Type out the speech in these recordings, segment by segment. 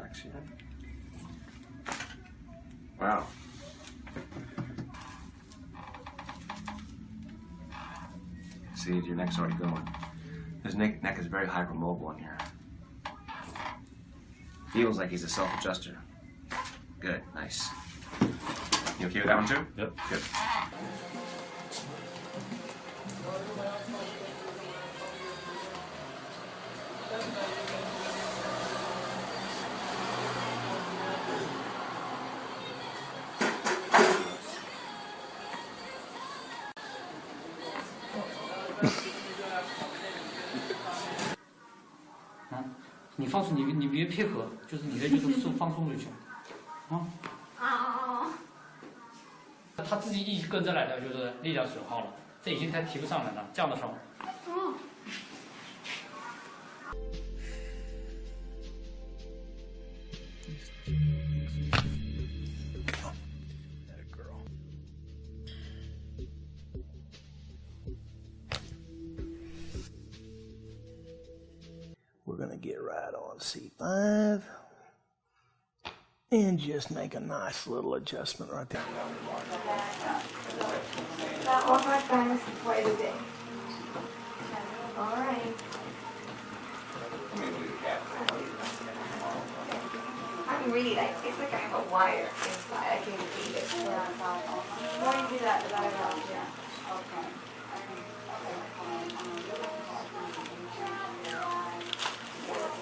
relax here. Wow. See, your neck's already going. His neck is very hypermobile in here. Feels like he's a self-adjuster. Good, nice. You okay with that one too? Yep. Good.嗯，你放松，你别配合，就是你的就是放松就行。他自己一跟着来的，就是力量损耗了，这已经他提不上来了，降的少。We're going to get right on C5 and just make a nice little adjustment right there. That one my friend is quite a bit. All right. I can read it. It's like I have a wire inside. I can read it. The more you do that, the better it is. Yeah. Okay.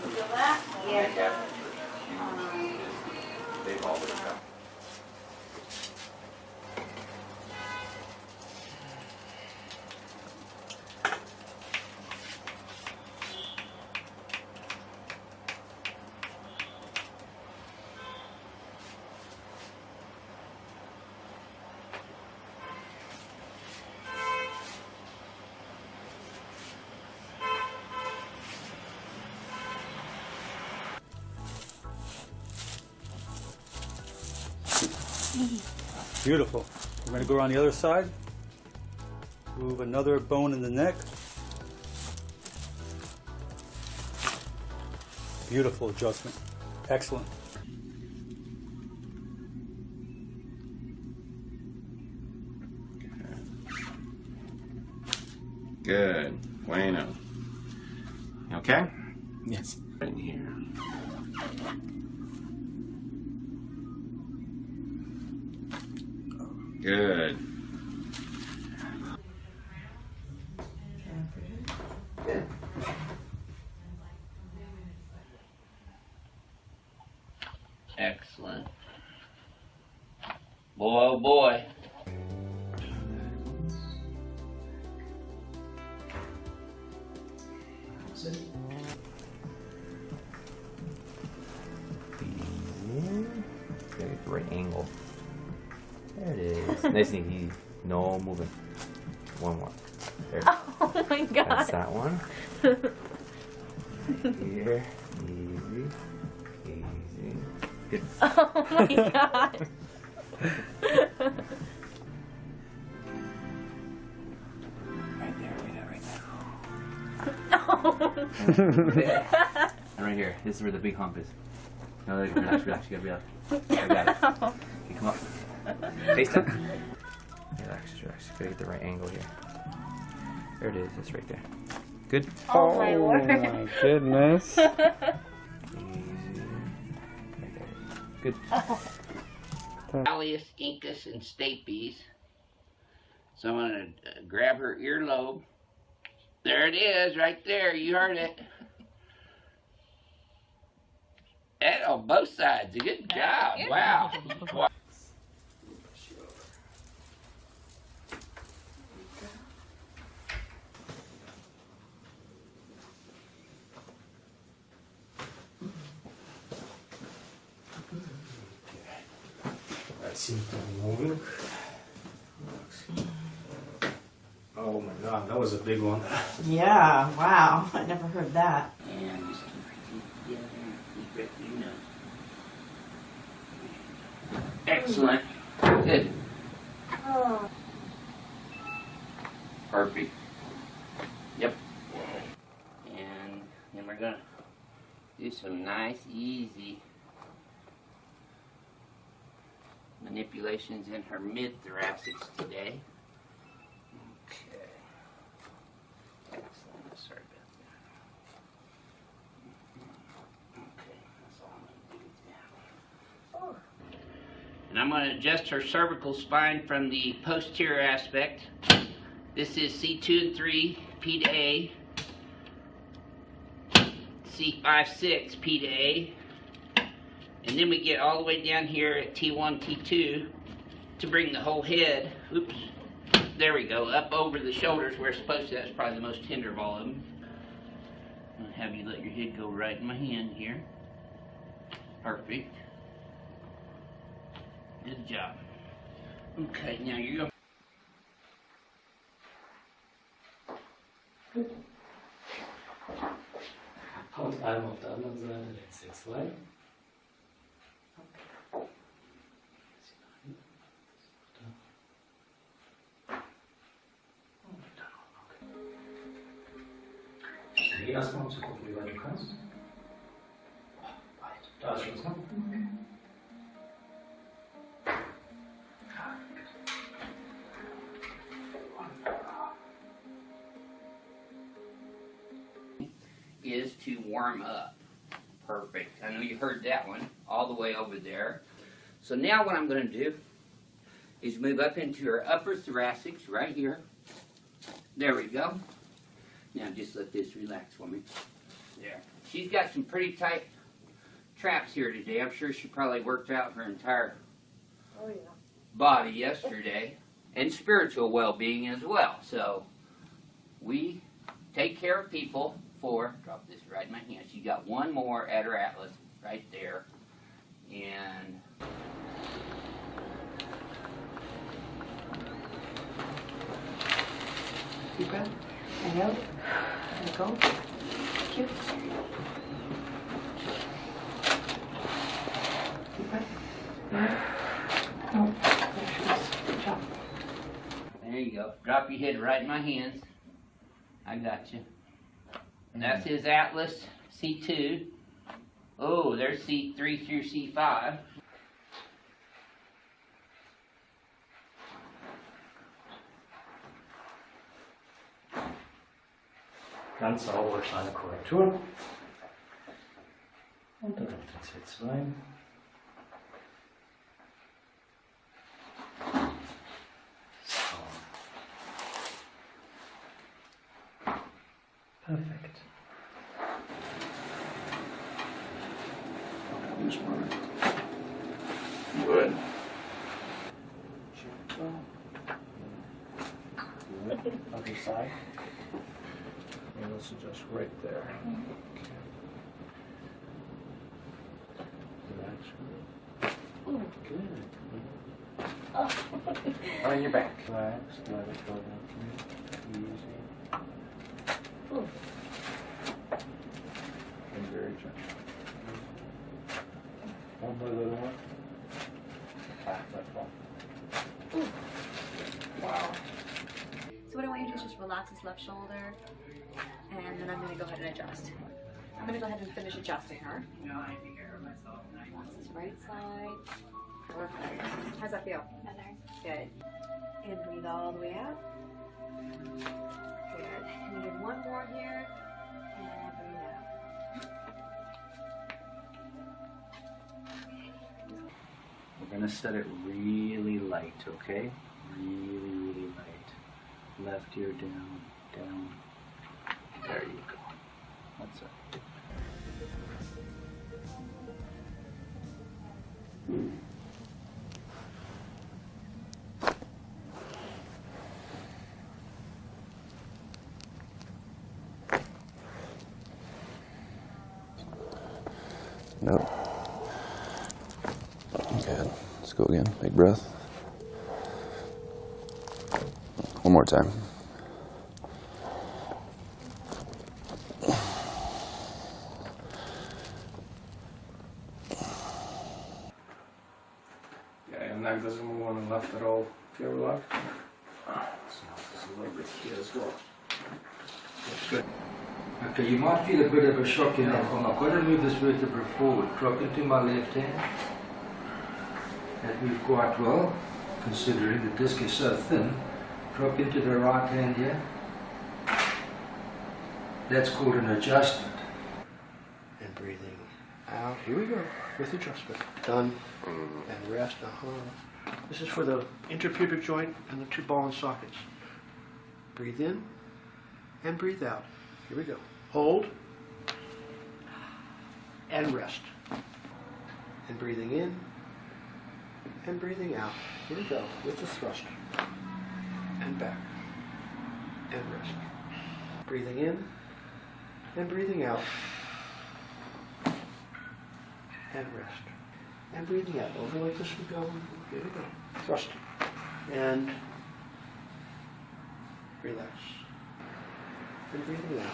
Feel that? Yeah. They've always come. Beautiful. We're going to go around the other side. Move another bone in the neck. Beautiful adjustment. Excellent. Good. Bueno. Okay? Yes. Right in here. Good. Excellent. Boy, oh boy. Get the right angle. There it is. Nice and easy. No moving. One more. There. Oh my god. That's that one. Here. Easy. Easy. Good. Oh my god. Right there, right there. Oh. And right here. This is where the big hump is. No, relax, relax. You gotta relax. I got it. Okay, come up. Face down. Relax, relax. Gotta get the right angle here. There it is. It's right there. Good. Oh my lord. my goodness. Easy. Right there. Good. Pallius, incus, and stapes. So I'm going to grab her earlobe. There it is, right there. You heard it. And on both sides. Good job. Wow. Wow. That seems to be moving. Oh my god, that was a big one. Yeah, wow. I never heard that. And just keep it together and keep it, you know. Excellent. Good. Oh. Perfect. Yep. And then we're gonna do some nice, easy manipulations in her mid-thoracics today. Okay. Excellent. Sorry about that. Okay, that's all I'm going to do now. And I'm going to adjust her cervical spine from the posterior aspect. This is C2 and 3, P to A. C5, 6, P to A. And then we get all the way down here at T1, T2 to bring the whole head, oops, there we go, up over the shoulders where it's supposed to. That's probably the most tender of all of them. I'm going to have you let your head go right in my hand here. Perfect. Good job. Okay, now you're going Gut. Haut einmal auf der anderen Seite, letzte 2. Geh erstmal, um zu gucken, wie weit du kannst. Weit. Da ist Schluss, ne? is to warm up. Perfect. I know you heard that one all the way over there. So now what I'm going to do is move up into her upper thoracics right here. There we go. Now just let this relax for me. There. She's got some pretty tight traps here today. I'm sure she probably worked out her entire body yesterday. And spiritual well-being as well. So we take care of people for, drop this right in my hand. She got one more at her atlas right there. And Deep breath. And out. And go. Cute. Deep breath. No. Good job. there you go. Drop your head right in my hands. I got you. And that's his atlas, C2. Oh, there's C3 through C5. Ganz saubere kleine Korrektur. Und dann auf den C2. So. Perfekt. Good. Good. Other side. And let's adjust right there. Okay. Relax. Good. On your back. Relax. Let it go down through. Easy. And very gentle. One by little one. Let fall. Wow. So what I want you to do is just relax his left shoulder, and then I'm going to go ahead and adjust. I'm going to go ahead and finish adjusting her. Relax his right side. Perfect. How's that feel? Better. Good. And breathe all the way out. Good. And we get one more here. And breathe out. We're gonna set it really light, okay? Really light. Left ear down, down. There you go. That's it. Nope. Good. Let's go again. Big breath. One more time. Yeah, your neck doesn't move on the left at all. Feel relaxed? So there's a little bit here as well. Good. Okay, you might feel a bit of a shock in that. I'm going to move this vertebra forward. Drop into my left hand. that we've quite well, considering the disc is so thin. Drop into the right hand here. That's called an adjustment. And breathing out. Here we go, with adjustment. Done. And rest. This is for the interpubic joint and the two ball and sockets. Breathe in and breathe out. Here we go. Hold and rest. And breathing in and breathing out. Here we go, with the thrust. And back. And rest. Breathing in and breathing out. And rest. And breathing out. Over like this we go. Here we go. Thrust. And relax. And breathing out.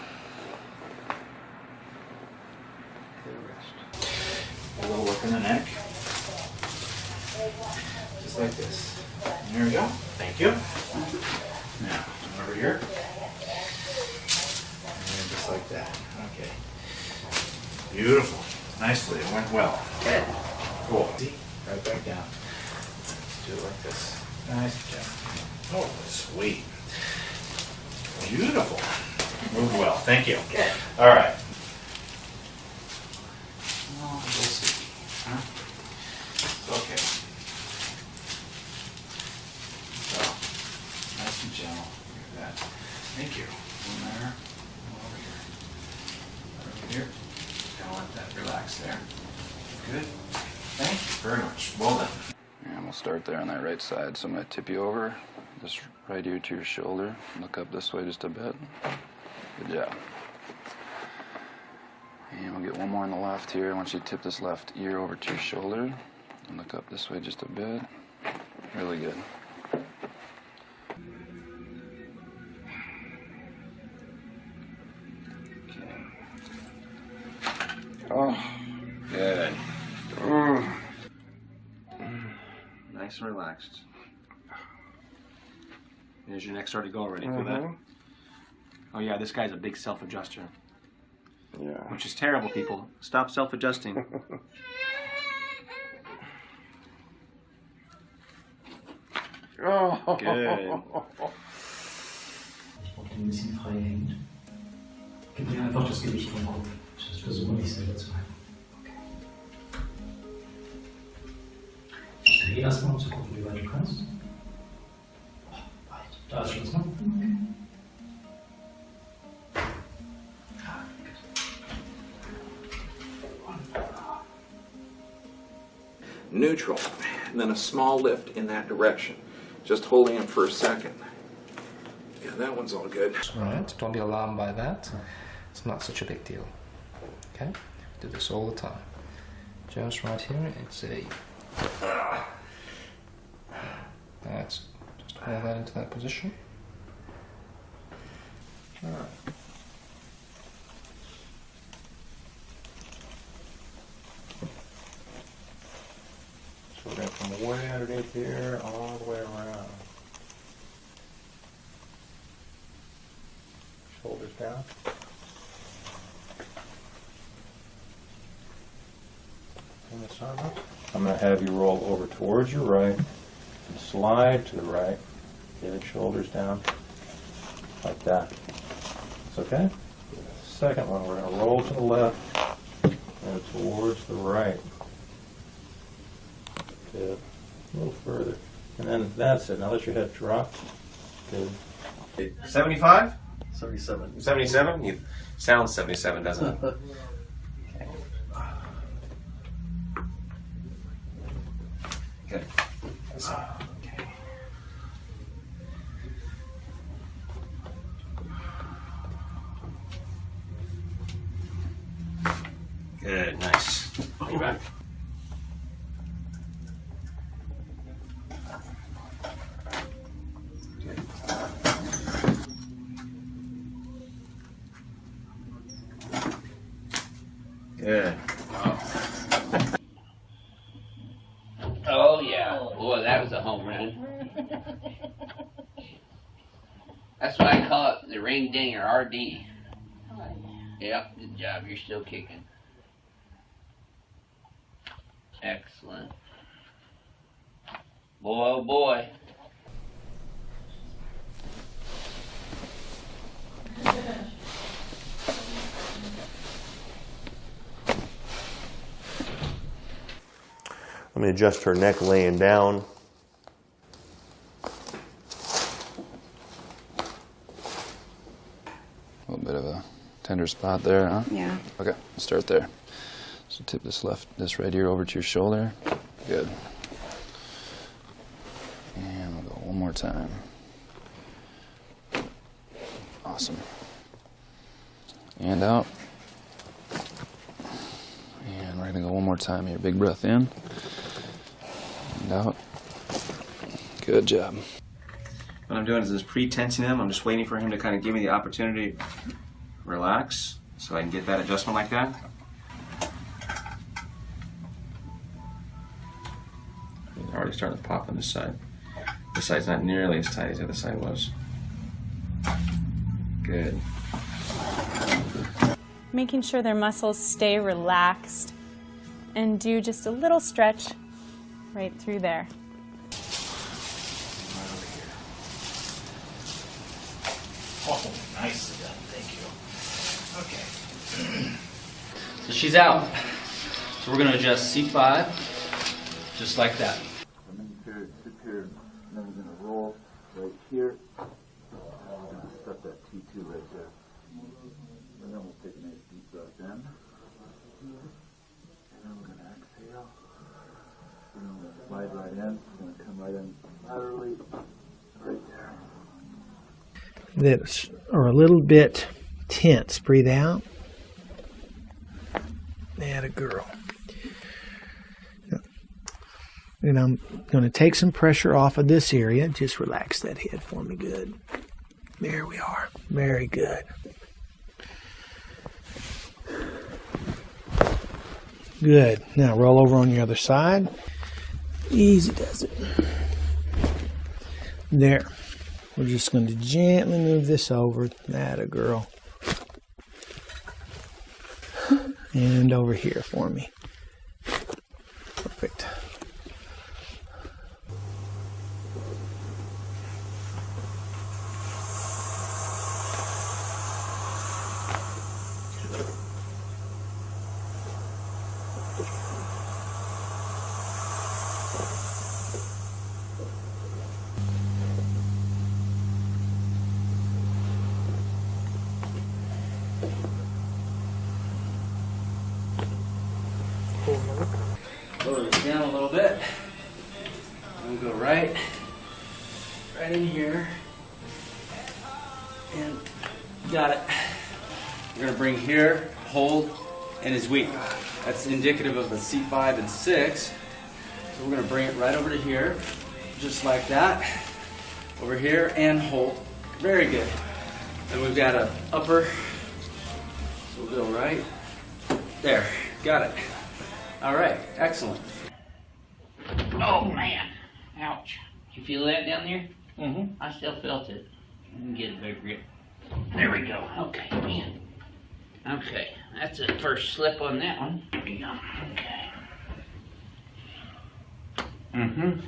And rest. A little work in the neck. Just like this. And there we go. Thank you. Now, come over here. And just like that. Okay. Beautiful. Nicely. It went well. Good. Cool. See? Right back down. Do it like this. Nice job. Oh, sweet. Beautiful. Moved well. Thank you. Good. All right. We'll see. Huh? Okay. So, nice and gentle. Look at that. Thank you. One there. One over here. Over here. Gonna let that relax there. Good. Thank you very much. Well done. And we'll start there on that right side. So I'm going to tip you over, just right ear to your shoulder. Look up this way just a bit. Good job. And we'll get one more on the left here. I want you to tip this left ear over to your shoulder and look up this way just a bit. Really good. Oh, good. Nice and relaxed. There's your neck starting to go already. Feel that? Oh yeah, this guy's a big self-adjuster. Yeah. Which is terrible, people. Stop self-adjusting. Oh. Good. Ein bisschen freie Hände. Gib mir einfach das Gewicht vom Kopf. Ich versuche nicht selber zu halten. Okay. Ich drehe erstmal, um zu gucken, wie weit du kannst. Oh, weit. Da ist Schluss, ne? Okay. Neutral, and then a small lift in that direction. Just holding it for a second. Yeah, that one's all good. Alright, don't be alarmed by that. It's not such a big deal. Okay? Do this all the time. Just right here, it's a... That's... Just hold that into that position. Alright. So we're going from way underneath here all the way around. Shoulders down. And this arm up. I'm going to have you roll over towards your right and slide to the right. Good, shoulders down. Like that. It's okay? Second one, we're going to roll to the left and towards the right. Good. A little further. And then that's it. Now let your head drop. Good. 75? 77. 77? You sound 77, doesn't it? Okay. Good. Okay. Good, nice. You back. Good. Oh yeah, boy, that was a home run. That's why I call it the ring dinger, RD. Yep, good job. You're still kicking. Excellent. Boy, oh boy. Let me adjust her neck laying down. A little bit of a tender spot there, huh? Yeah. Okay, start there. So tip this right ear over to your shoulder. Good. And we'll go one more time. Awesome. And out. And we're gonna go one more time here. Big breath in. And out. Good job. What I'm doing is just pre-tensing him. I'm just waiting for him to kind of give me the opportunity to relax so I can get that adjustment like that. He's already starting to pop on this side. This side's not nearly as tight as the other side was. Good. Making sure their muscles stay relaxed and do just a little stretch right through there. Oh, nicely done. Thank you. Okay. So she's out. So we're going to adjust C5 just like that. And then you sit here, and then we're going to roll right here. And we're going to start that T2 right there. And then we'll take a nice deep breath in. And then we're going to exhale. And then we're going to slide right in. We're going to come right in laterally, right there. That are a little bit tense. Breathe out. Atta girl. And I'm going to take some pressure off of this area. Just relax that head for me. Good. There we are. Very good. Good. Now roll over on the other side. Easy does it. There. We're just going to gently move this over. Atta girl. And over here for me. Perfect. Lower this down a little bit. And we'll go right in here. And got it. We're gonna bring here, hold, and is weak. That's indicative of the C5 and 6. So we're gonna bring it right over to here, just like that. Over here and hold. Very good. And we've got an upper. So we'll go right there. Got it. All right, excellent. Oh man, ouch. You feel that down there? Mm-hmm. I still felt it. Let me get a better grip. There we go. Okay, man. Okay, that's a first slip on that one. There we go. Okay. Mm-hmm.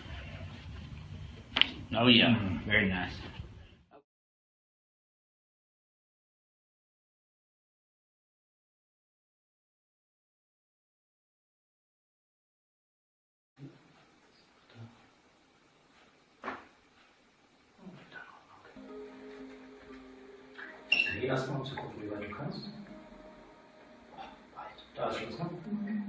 Oh yeah, very nice. Dreh erstmal, um zu gucken, wie weit du kannst. Weit. Da ist Schluss, ne?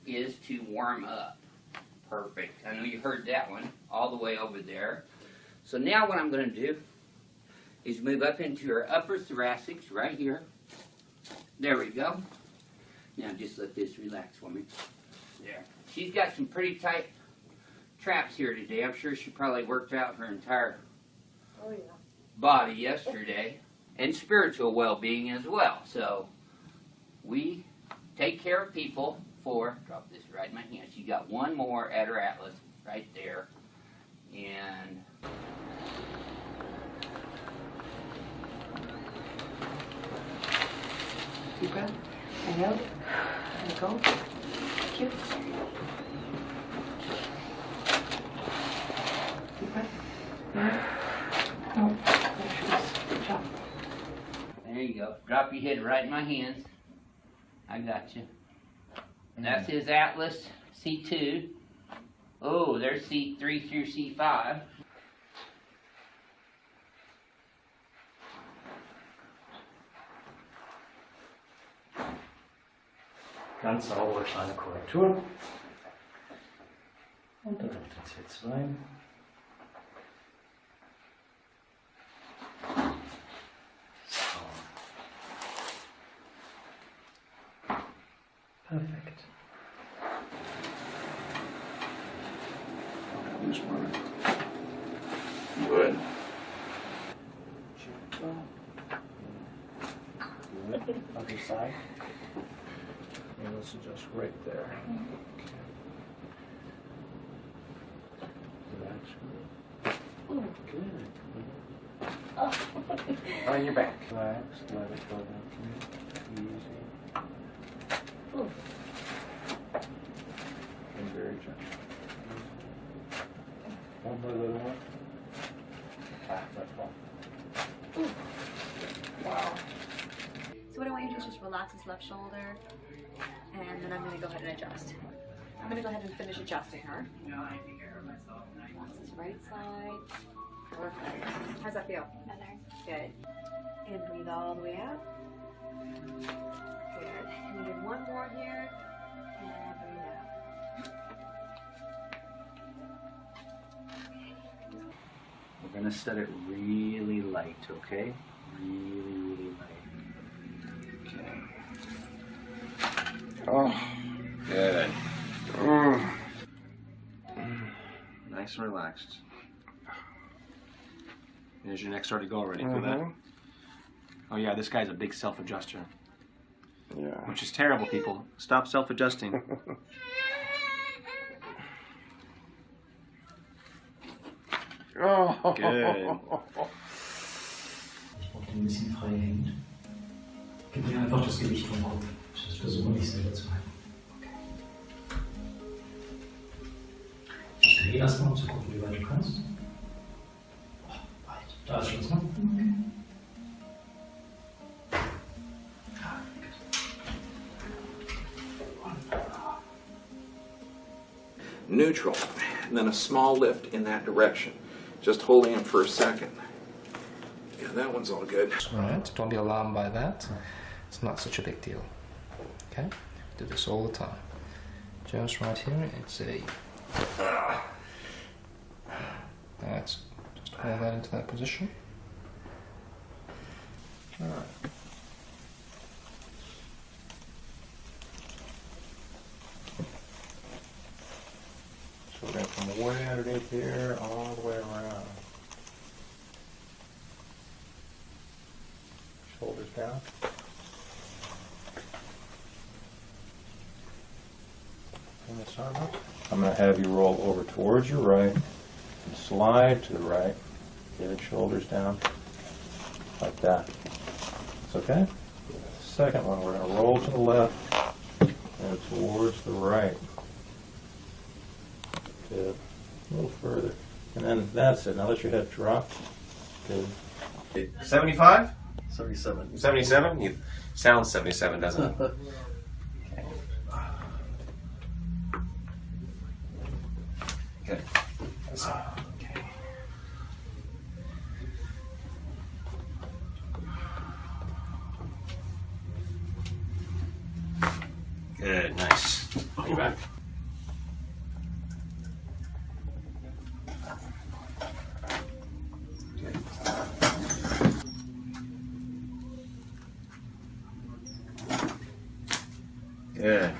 Is to warm up. Perfect. I know you heard that one all the way over there. So now what I'm going to do is move up into her upper thoracics right here. There we go. Now just let this relax for me. There. She's got some pretty tight traps here today. I'm sure she probably worked out her entire body yesterday. And spiritual well-being as well. So we take care of people for, drop this right in my hand. She got one more at her atlas right there. And And out. And go. Cute. Deep breath. Good job. There you go. Drop your head right in my hands. I got you. That's his Atlas C2. Oh, there's C3 through C5. Ganz sauber kleine Korrektur. Und dann kommt jetzt jetzt rein. So. Perfekt. Good. Good. Other side. And let's adjust right there. Relax. Good. On your back. Relax. Let it go down. Easy. And very gentle. One more little one. That's all. Wow. So what I want you to do is just relax his left shoulder, and then I'm going to go ahead and adjust. I'm going to go ahead and finish adjusting her. Relax his right side. Perfect. How's that feel? Better. Good. And breathe all the way out. Good. And we do one more here. And breathe out. We're going to set it really light, okay? Really light. Okay. Oh, good. Nice and relaxed. There's your neck starting to go already. Feel that? Oh yeah, this guy's a big self-adjuster. Yeah. Which is terrible, people. Stop self-adjusting. Oh. Good. Und ein bisschen frei hängt. Gib mir einfach das Gewicht vom Kopf. Ich versuche nicht selber zu halten. Okay. Ich drehe erstmal, um zu gucken, wie weit du kannst. Oh, weit. Da ist Schluss, ne? Okay. Neutral, and then a small lift in that direction. Just holding it for a second. Yeah, that one's all good. Right, don't be alarmed by that. It's not such a big deal. Okay? Do this all the time. Just right here, it's a... That's just hold that into that position. Alright. So we're going to come way underneath here, all the way around. Shoulders down. Bring this arm up. I'm going to have you roll over towards your right and slide to the right. Get shoulders down. Like that. It's okay? Second one, we're going to roll to the left and towards the right. Good. A little further. And then that's it. Now let your head drop. Good. 75? 77. 77? You sound 77, doesn't it? Good. Okay. Good, nice. You're back. Good.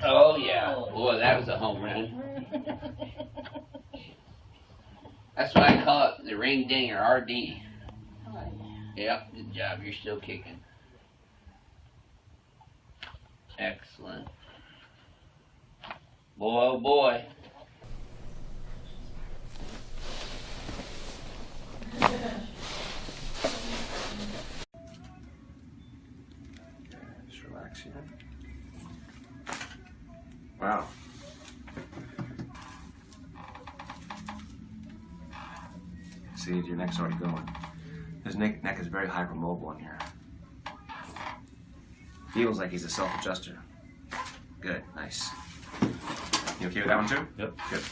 Oh yeah, boy, that was a home run. That's why I call it the ring dinger, RD. Yep, good job. You're still kicking. Excellent. Boy, oh boy. Relax, yeah. Wow. See, your neck's already going. His neck is very hypermobile in here. Feels like he's a self-adjuster. Good, nice. You okay with that one too? Yep. Good.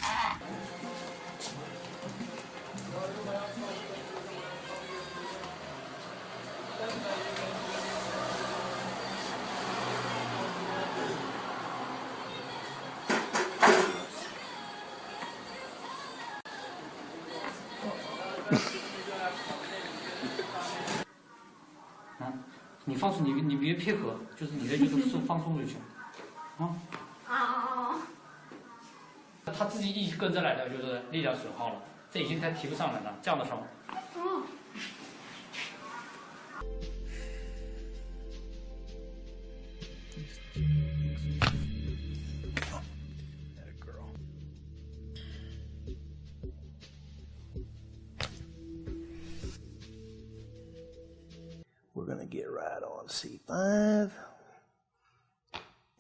你放松，你别配合，就是你的就是放松就行，他自己一跟着来的，就是力量损耗了，这已经他提不上来了，这样的伤。We're going to get right on C5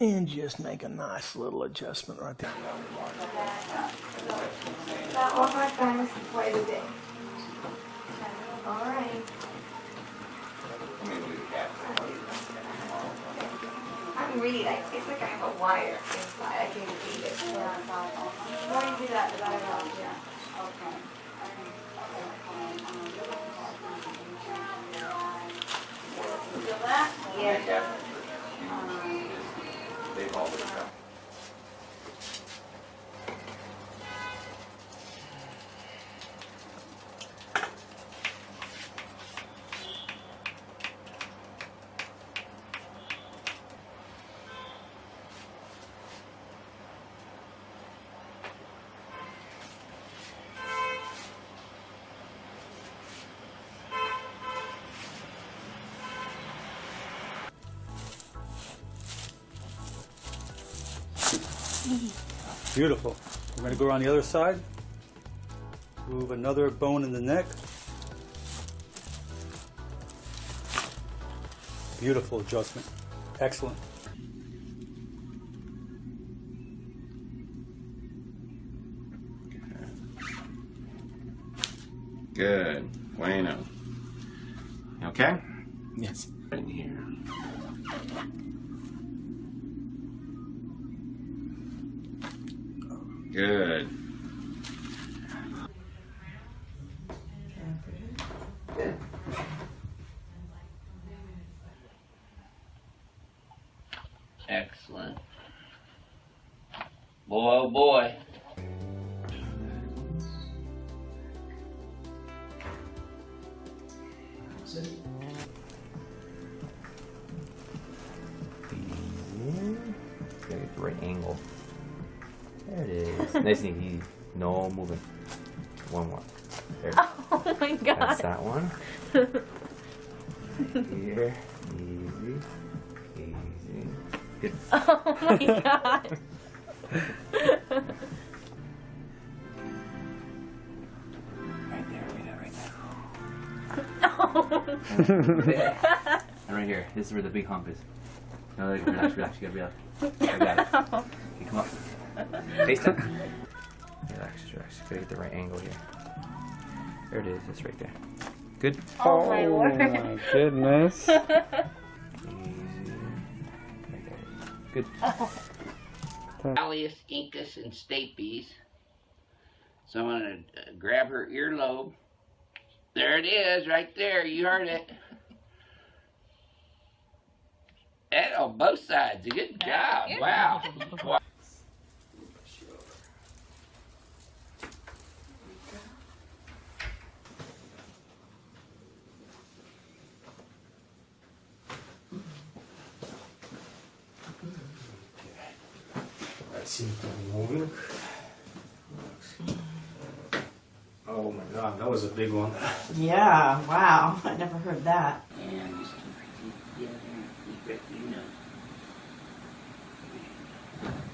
and just make a nice little adjustment right there. That one more time is quite a bit. All right. I'm read. It's like I have a wire inside. I can read it. Yeah. The more you do that, the better. Yeah. Okay. Feel that? Yeah. They've always got. Beautiful. We're going to go around the other side. Move another bone in the neck. Beautiful adjustment. Excellent. Good. Bueno. Okay? Yes. Right in here. Good. Excellent. Boy, oh boy. Get the right angle. There it is. Nice and easy. No moving. One more. There. Oh my god. That's that one. Here. Easy. Easy. Good. Oh my god. And right here. This is where the big hump is. No, relax, relax. You gotta relax. I got it. Okay, come up. Face down. Relax, relax. You gotta get the right angle here. There it is. It's right there. Good. Oh my lord. My goodness. Easy. Right there. Good. Pallius, incus, and stapes. So I'm going to grab her earlobe. There it is, right there. You heard it. And on both sides. Good job. Wow. Let's see if I'm moving. Oh my god, that was a big one. Yeah, wow. I never heard that. And just keep it together and keep it, you know.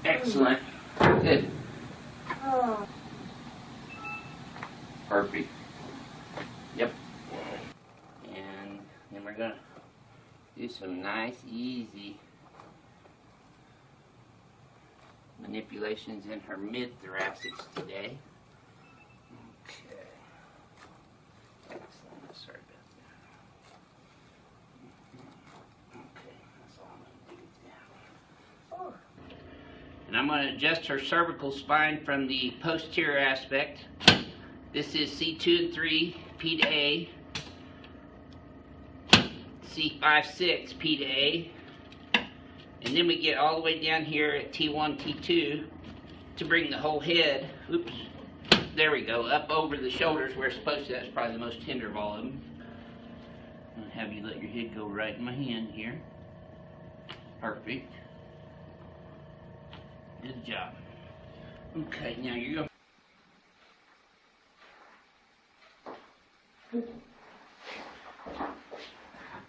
Excellent. Good. Oh. Perfect. Yep. And then we're going to do some nice, easy manipulations in her mid-thoracics today. Okay. Excellent. Sorry about that. Okay, that's all I'm going to do now. And I'm going to adjust her cervical spine from the posterior aspect. This is C2 and 3, P to A. C5, 6, P to A. And then we get all the way down here at T1, T2 to bring the whole head, oops, there we go, up over the shoulders where it's supposed to. That's probably the most tender of all of them. I'm going to have you let your head go right in my hand here. Perfect. Good job. Okay, now you're going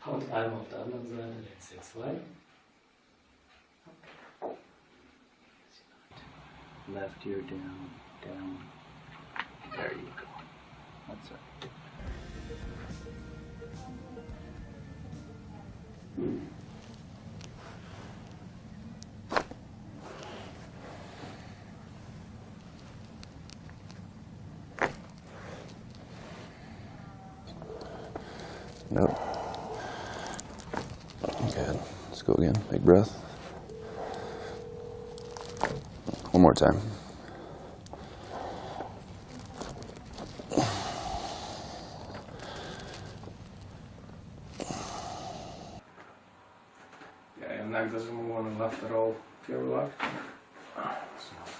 Und Arm auf der anderen Seite, jetzt hier 2. Left ear down, down. There you go. That's it. Nope. Good. Let's go again. Big breath. One more time. Yeah, your neck doesn't move on the left at all. Feel relaxed?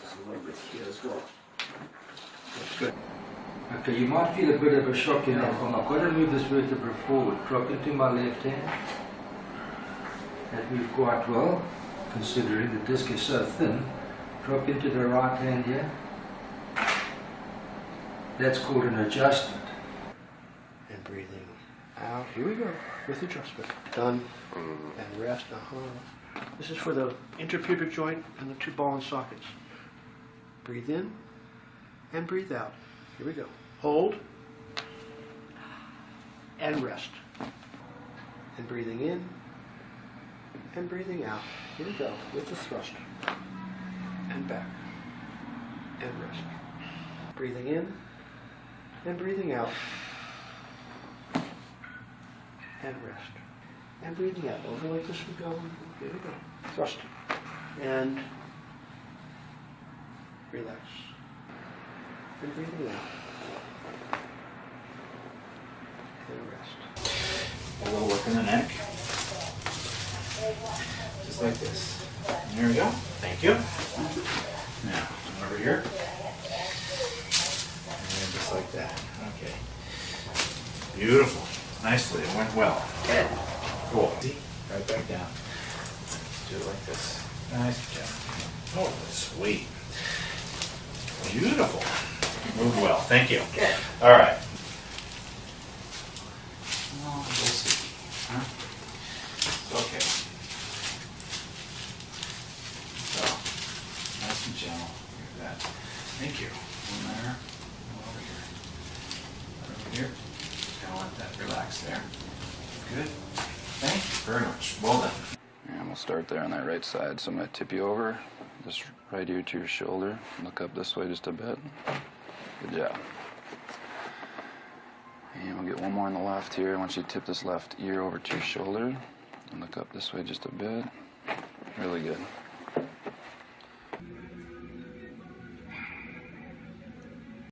Just a little bit here as well. That's good. Okay, you might feel a bit of a shock in that one. I've got to move this vertebra forward. Drop into my left hand. That moved quite well, considering the disc is so thin. Drop into the right hand here. That's called an adjustment. And breathing out. Here we go. With adjustment. Done. And rest. This is for the interpubic joint and the 2 ball and sockets. Breathe in and breathe out. Here we go. Hold and rest. And breathing in and breathing out. Here we go. With the thrust. And back. And rest. Breathing in and breathing out. And rest. And breathing out. Over like this we go. Here we go. Thrust. And relax. And breathing out. And rest. A little work in the neck. Just like this. And there we go. Thank you. Now, come over here. And just like that. Okay. Beautiful. Nicely. It went well. Good. Cool. See? Right back down. Let's do it like this. Nice job. Oh, sweet. Beautiful. Moved well. Thank you. Good. All right. Oh, we'll see. Huh? Okay. So, nice and gentle. Look at that. Thank you. One there. One over here. One over here. Just kind of let that relax there. Good. Thank you very much. Well done. And we'll start there on that right side. So I'm going to tip you over, just right ear to your shoulder. Look up this way just a bit. Good job. And we'll get one more on the left here. I want you to tip this left ear over to your shoulder and look up this way just a bit. Really good.